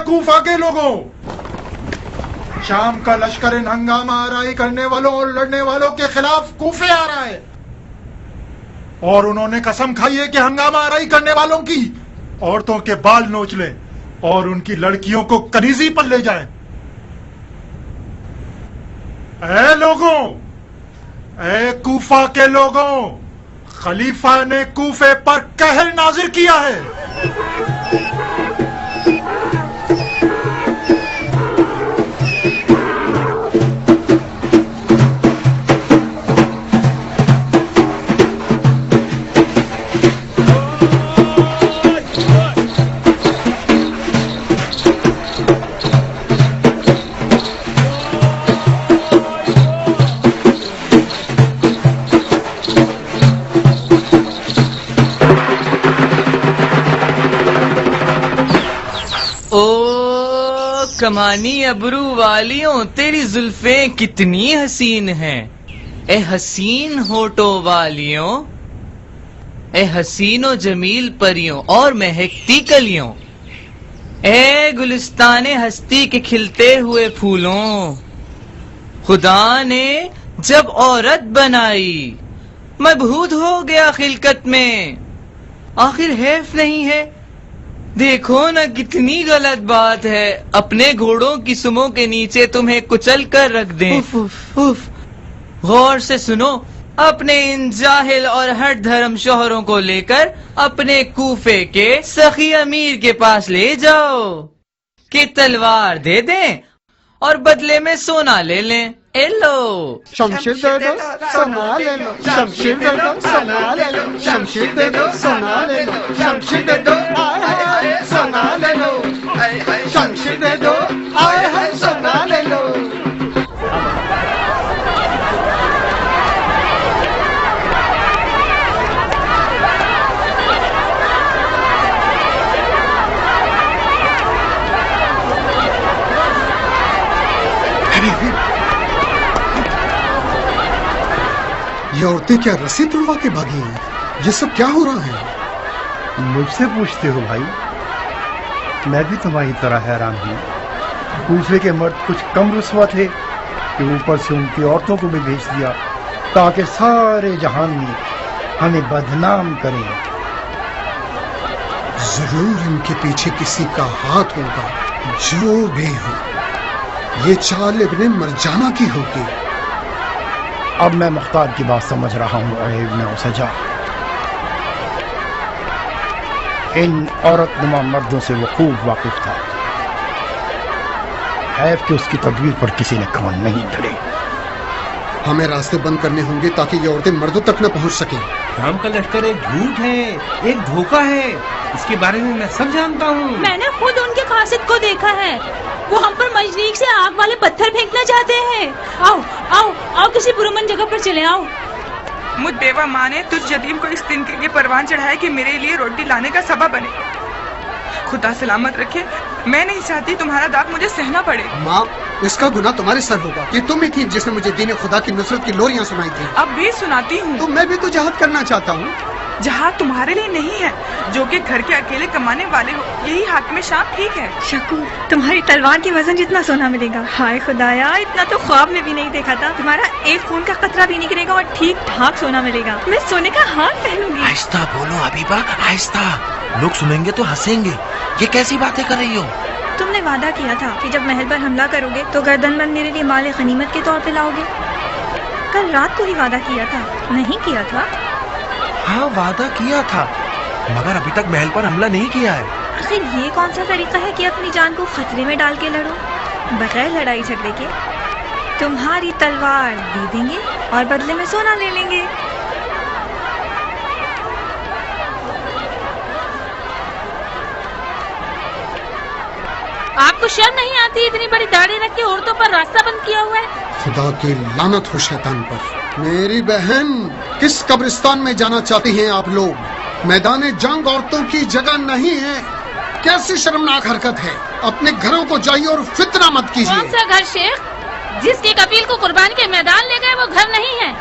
کوفہ کے لوگوں، شام کا لشکر ان ہنگامہ آرائی کرنے والوں اور لڑنے والوں کے خلاف کوفے آ رہا ہے، اور انہوں نے قسم کھائی ہے کہ ہنگامہ آرائی کرنے والوں کی عورتوں کے بال نوچ لیں اور ان کی لڑکیوں کو کنیزی پر لے جائیں. اے لوگوں، اے کوفہ کے لوگوں، خلیفہ نے کوفے پر قہر نازل کیا ہے. کمانی ابرو والیوں، تیری زلفیں کتنی حسین ہیں. اے حسین ہونٹوں والیوں، اے حسین و جمیل پریوں اور مہکتی کلیوں، اے گلستان ہستی کے کھلتے ہوئے پھولوں. خدا نے جب عورت بنائی مبہوت ہو گیا خلقت میں، آخر حیف نہیں ہے. دیکھو نا کتنی غلط بات ہے، اپنے گھوڑوں کی سموں کے نیچے تمہیں کچل کر رکھ دیں. غور سے سنو، اپنے ان جاہل اور ہٹ دھرم شوہروں کو لے کر اپنے کوفے کے سخی امیر کے پاس لے جاؤ کہ تلوار دے دیں اور بدلے میں سونا لے لیں. اے لو شمشیر دے دو سونا لے لو، شمشیر دے دو سونا لے لو، شمشیر دے دو سونا لے لو، شمشیر دے دو آئے ہائے سونا لے لو، شمشیر دے دو آئے ہائے سونا لے لو. یہ عورتیں کیا رسی توڑوا کے بھاگی ہیں؟ یہ سب کیا ہو رہا ہے؟ مجھ سے پوچھتے ہو بھائی؟ میں بھی تمہاری طرح حیران ہوں. کوفے کے مرد کچھ کم رسوا تھے کہ اوپر سے ان کی عورتوں کو بھی بھیج دیا تاکہ سارے جہان میں ہمیں بدنام کریں. ضرور ان کے پیچھے کسی کا ہاتھ ہوگا. جو بھی ہو، یہ چال ابن مرجانہ کی ہوگی. اب میں مختار کی بات سمجھ رہا ہوں. اے ابن اسجا، ان عورت نما مردوں سے وہ خوب واقف تھا. حیف کہ اس کی تدبیر پر کسی نے کان نہیں دھرے. ہمیں راستے بند کرنے ہوں گے تاکہ یہ عورتیں مردوں تک نہ پہنچ سکیں. شام کا لشکر ایک جھوٹ ہے، ایک دھوکہ ہے. اس کے بارے میں سب جانتا ہوں. میں نے خود ان کے قاصد کو دیکھا ہے. وہ ہم پر مجنیق سے آگ والے پتھر پھینکنا چاہتے ہیں. آؤ آؤ آؤ، کسی پرامن جگہ پر چلے آؤ. مجھ بیوہ ماں نے تجھ یتیم کو اس دن کے لیے پروان چڑھایا کہ میرے لیے روٹی لانے کا سبب بنے. خدا سلامت رکھے، میں نہیں چاہتی تمہارا داغ مجھے سہنا پڑے. ماں، اس کا گناہ تمہارے سر ہوگا. یہ تم ہی تھی جس نے مجھے دین خدا کی نصرت کی لوریاں سنائی تھی. اب بھی سناتی ہوں. تو میں بھی تو جہاد کرنا چاہتا ہوں. جہاد تمہارے لیے نہیں ہے جو کہ گھر کے اکیلے کمانے والے ہو. یہی حاکم شام ٹھیک ہے. شکو، تمہاری تلوار کی وزن جتنا سونا ملے گا. ہائے خدایا، اتنا تو خواب میں بھی نہیں دیکھا تھا. تمہارا ایک خون کا قطرہ بھی نکلے گا اور ٹھیک ٹھاک سونا ملے گا. میں سونے کا ہار پہنوں گی. آہستہ بولو حبیبہ، آہستہ. لوگ سنیں گے تو ہنسیں گے. یہ کیسی باتیں کر رہی ہو؟ تم نے وعدہ کیا تھا کہ جب محل پر حملہ کرو گے تو گردن بند میرے لیے مال غنیمت کے طور پہ لاؤ گے. کل رات کو ہی وعدہ کیا تھا, نہیں کیا تھا؟ ہاں وعدہ کیا تھا, مگر ابھی تک محل پر حملہ نہیں کیا ہے. آخر یہ کون سا طریقہ ہے کہ اپنی جان کو خطرے میں ڈال کے لڑو بغیر لڑائی جھگڑے کے؟ تمہاری تلوار دے دیں گے اور بدلے میں سونا لے لیں گے. آپ کو شرم نہیں آتی اتنی بڑی داڑھی رکھ کے عورتوں پر راستہ بند کیا ہوا ہے؟ خدا کی لعنت ہو شیطان پر. میری بہن, کس قبرستان میں جانا چاہتی ہیں آپ لوگ؟ میدان جنگ عورتوں کی جگہ نہیں ہے. کیسی شرمناک حرکت ہے. اپنے گھروں کو جائیے اور فتنہ مت کیجیے. کون سا گھر شیخ؟ جس کے قبیل کو قربانی کے میدان لے گئے وہ گھر نہیں ہے,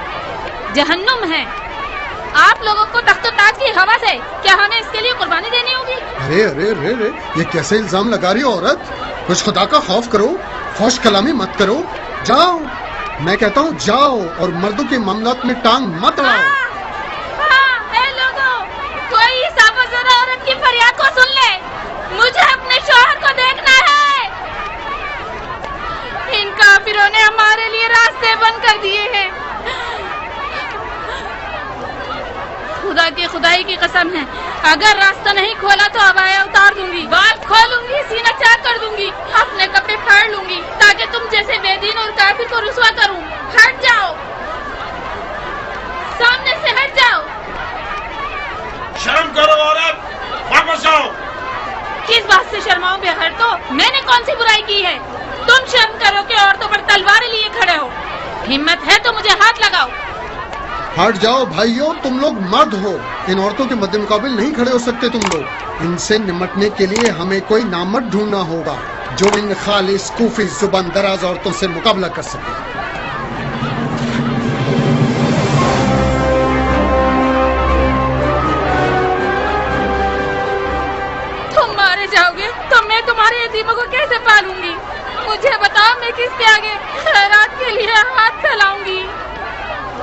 جہنم ہے. آپ لوگوں کو تخت و تاج کی ہوا سے کیا ہمیں اس کے لیے قربانی دینی ہوگی؟ ارے ارے ارے ارے, یہ کیسے الزام لگا رہی ہو عورت؟ کچھ خدا کا خوف کرو, فحش کلامی مت کرو. جاؤ, میں کہتا ہوں جاؤ, اور مردوں کے معاملات میں ٹانگ مت اڑاؤ. اے لوگوں, کوئی صاف ذرا عورت کی فریاد کو سن لے. مجھے اپنے شوہر کو دیکھنا ہے. ان کافروں نے ہمارے لیے راستے بند کر دیے ہیں. خدا کی خدائی کی قسم ہے, اگر راستہ نہیں کھولا تو عبایا اتار دوں گی, بال کھولوں گی, سینہ چاک کر دوں گی, اپنے کپڑے پھاڑ لوں گی تاکہ تم جیسے بے دین اور کافر کو رسوا کروں. ہٹ جاؤ, سامنے سے ہٹ جاؤ. شرم کرو عورت, واپس آؤ. کس بات سے شرماؤں بے غیر؟ تو میں نے کون سی برائی کی ہے؟ تم شرم کرو کہ عورتوں پر تلواریں لیے کھڑے ہو. ہمت ہے تو مجھے ہاتھ لگاؤ. ہٹ جاؤ بھائیوں, تم لوگ مرد ہو, ان عورتوں کے مد مقابل نہیں کھڑے ہو سکتے تم لوگ. ان سے نمٹنے کے لیے ہمیں کوئی نامرد ڈھونڈنا ہوگا جو ان خالص کوفی زبان دراز عورتوں سے مقابلہ کر سکے. تم مارے جاؤ گے تو میں تمہارے یتیموں کو کیسے پالوں گی؟ مجھے بتاؤ, میں کس کے آگے خیرات کے لیے ہاتھ پھیلاؤں گی؟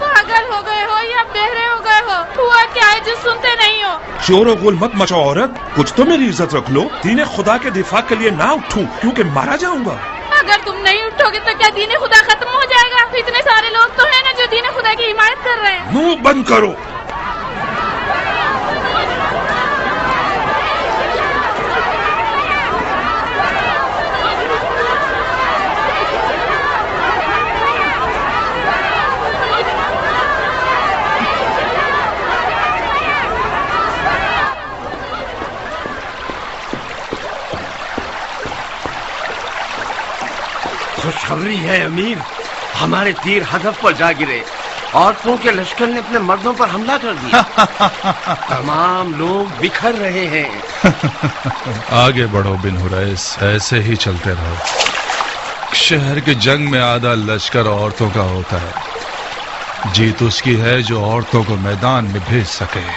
پاگل ہو گئے ہو یا بہرے ہو گئے ہو؟ ہوا کیا ہے جو سنتے نہیں ہو؟ شور و غل مت مچاؤ عورت, کچھ تو میری عزت رکھ لو. دین خدا کے دفاع کے لیے نہ اٹھوں کیونکہ مارا جاؤں گا. اگر تم نہیں اٹھو گے تو کیا دین خدا ختم ہو جائے گا؟ اتنے سارے لوگ تو ہیں نا جو دین خدا کی حمایت کر رہے ہیں. منہ بند کرو. خوشخبری ہے امیر, ہمارے تیر ہدف پر جا گرے. عورتوں کے لشکر نے اپنے مردوں پر حملہ کر دیا. تمام لوگ بکھر رہے ہیں. آگے بڑھو بن حریث, ایسے ہی چلتے رہو. شہر کے جنگ میں آدھا لشکر عورتوں کا ہوتا ہے. جیت اس کی ہے جو عورتوں کو میدان میں بھیج سکے.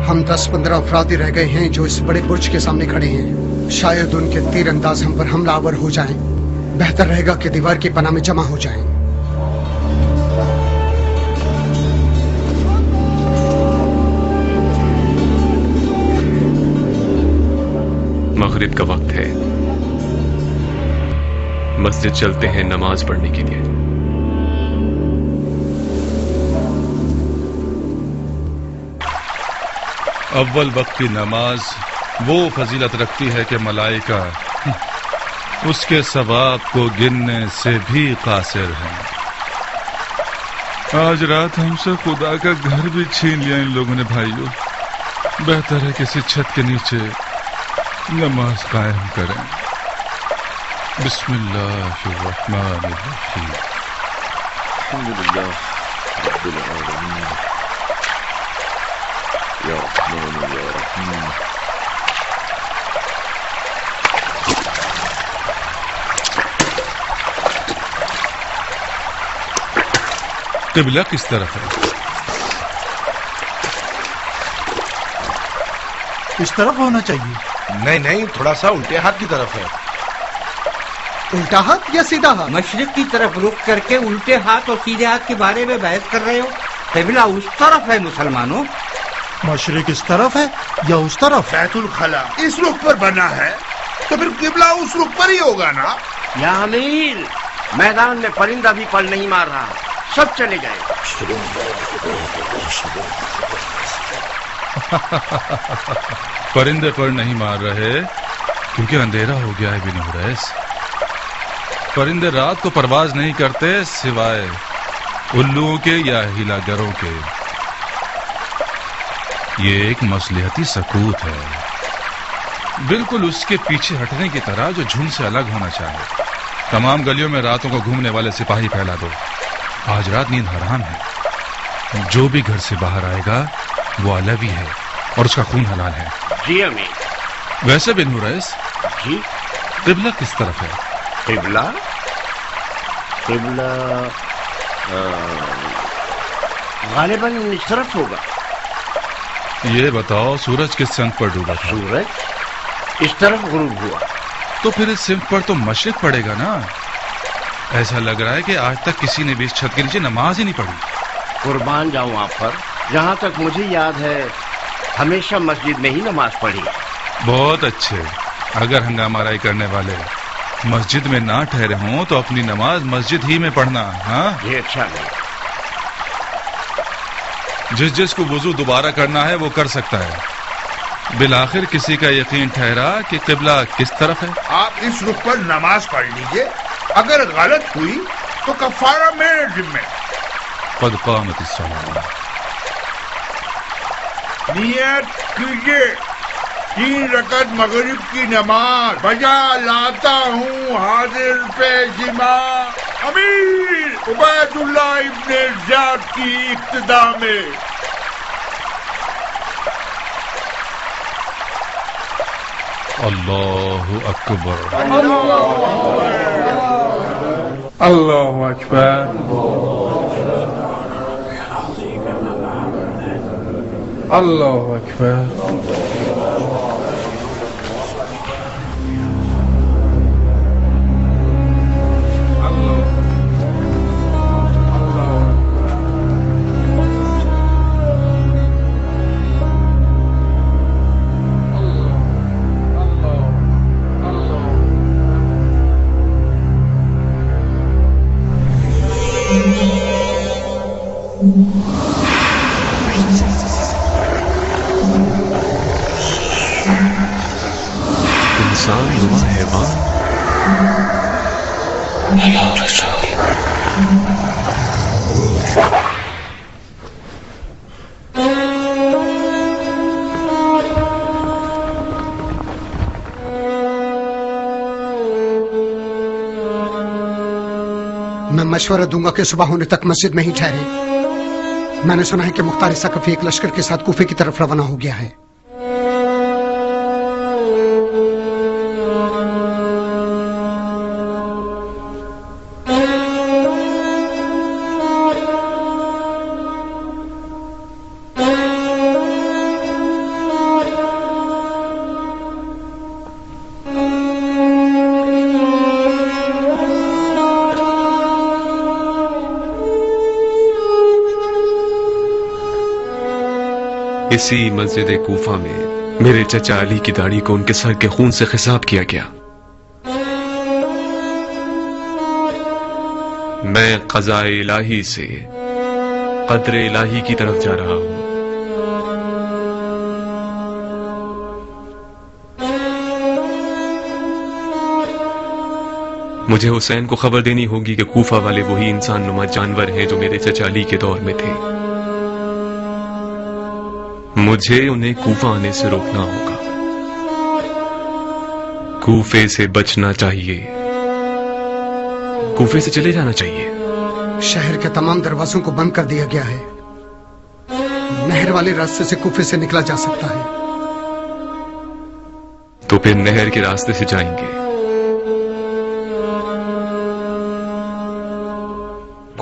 ہم 10-15 افراد ہی رہ گئے ہیں جو اس بڑے برج کے سامنے کھڑے ہیں. شاید ان کے تیر انداز ہم پر حملہ آور ہو جائیں. بہتر رہے گا کہ دیوار کی پناہ میں جمع ہو جائیں. مغرب کا وقت ہے, مسجد چلتے ہیں نماز پڑھنے کے لیے. اول وقت کی نماز وہ فضیلت رکھتی ہے کہ ملائکہ اس کے ثواب کو گننے سے بھی قاصر ہیں. آج رات ہم سے خدا کا گھر بھی چھین لیا ان لوگوں نے. بھائیوں, بہتر ہے کسی چھت کے نیچے نماز قائم کریں. بسم اللہ الرحمن الرحیم. الحمدللہ رب العالمین یا رحمان یا رحیم. قبلہ کس طرف ہے؟ اس طرف ہونا چاہیے. نہیں نہیں، تھوڑا سا الٹے ہاتھ کی طرف ہے. الٹا ہاتھ یا سیدھا ہاتھ؟ مشرق کی طرف رخ کر کے الٹے ہاتھ اور سیدھے ہاتھ کے بارے میں بحث کر رہے ہو. قبلہ اس طرف ہے مسلمانوں. مشرق اس طرف ہے یا اس طرف؟ بیت الخلا اس رخ پر بنا ہے تو پھر قبلہ اس رخ پر ہی ہوگا نا. یا امیر، میدان میں پرندہ بھی پل نہیں مار رہا، سب چلے گئے. پرندے پر نہیں مار رہے کیونکہ اندھیرا ہو گیا ہے بن حریث. پرندے رات کو پرواز نہیں کرتے سوائے الوؤں کے یا ہیلا گروں کے. یہ ایک مصلحتی سکوت ہے، بالکل اس کے پیچھے ہٹنے کی طرح جو جھنڈ سے الگ ہونا چاہے. تمام گلیوں میں راتوں کو گھومنے والے سپاہی پھیلا دو. آج رات نیند حرام ہے. جو بھی گھر سے باہر آئے گا وہ علوی ہے اور اس کا خون حلال ہے. جی امیر. ویسے بن حریث، جی قبلہ کس طرف ہے؟ قبلہ قبلہ غالباً اس طرف ہوگا. یہ بتاؤ سورج کس سمت پر ڈوبا تھا؟ سورج اس طرف غروب ہوا. تو پھر اس سمت پر تو مشرق پڑے گا نا. ایسا لگ رہا ہے کہ آج تک کسی نے بھی اس چھت کے نیچے نماز ہی نہیں پڑھی. قربان جاؤں آپ پر، جہاں تک مجھے یاد ہے ہمیشہ مسجد میں ہی نماز پڑھی. بہت اچھے. اگر ہنگامہ آرائی کرنے والے مسجد میں نہ ٹھہرے ہوں تو اپنی نماز مسجد ہی میں پڑھنا. ہاں یہ اچھا نہیں. جس کو وضو دوبارہ کرنا ہے وہ کر سکتا ہے. بالآخر کسی کا یقین ٹھہرا کہ قبلہ کس طرف ہے. آپ اس رخ پر نماز پڑھ لیجئے، اگر غلط ہوئی تو کفارہ میرے ذمہ. قد قامت الصلاۃ. نیت کیجئے 3 رکعت مغرب کی نماز بجا لاتا ہوں حاضر پیشما امیر عبید اللہ ابن زیاد کی ابتدا میں. اللہ اکبر. اللہ اکبر. اللہ اکبر. انسان نما حیوان. میں مشورہ دوں گا کہ صبح ہونے تک مسجد میں ہی ٹھہرے. میں نے سنا ہے کہ مختار ثقفی ایک لشکر کے ساتھ کوفے کی طرف روانہ ہو گیا ہے. اسی مسجد کوفہ میں میرے چچا علی کی داڑھی کو ان کے سر کے خون سے خضاب کیا گیا. میں قضاء الہی سے قدر الہی کی طرف جا رہا ہوں. مجھے حسین کو خبر دینی ہوگی کہ کوفہ والے وہی انسان نما جانور ہیں جو میرے چچا علی کے دور میں تھے. مجھے انہیں کوفہ آنے سے روکنا ہوگا. کوفے سے بچنا چاہیے. کوفے سے چلے جانا چاہیے. شہر کے تمام دروازوں کو بند کر دیا گیا ہے. نہر والے راستے سے کوفے سے نکلا جا سکتا ہے. تو پھر نہر کے راستے سے جائیں گے.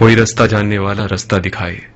कोई रास्ता जानने वाला रास्ता दिखाए।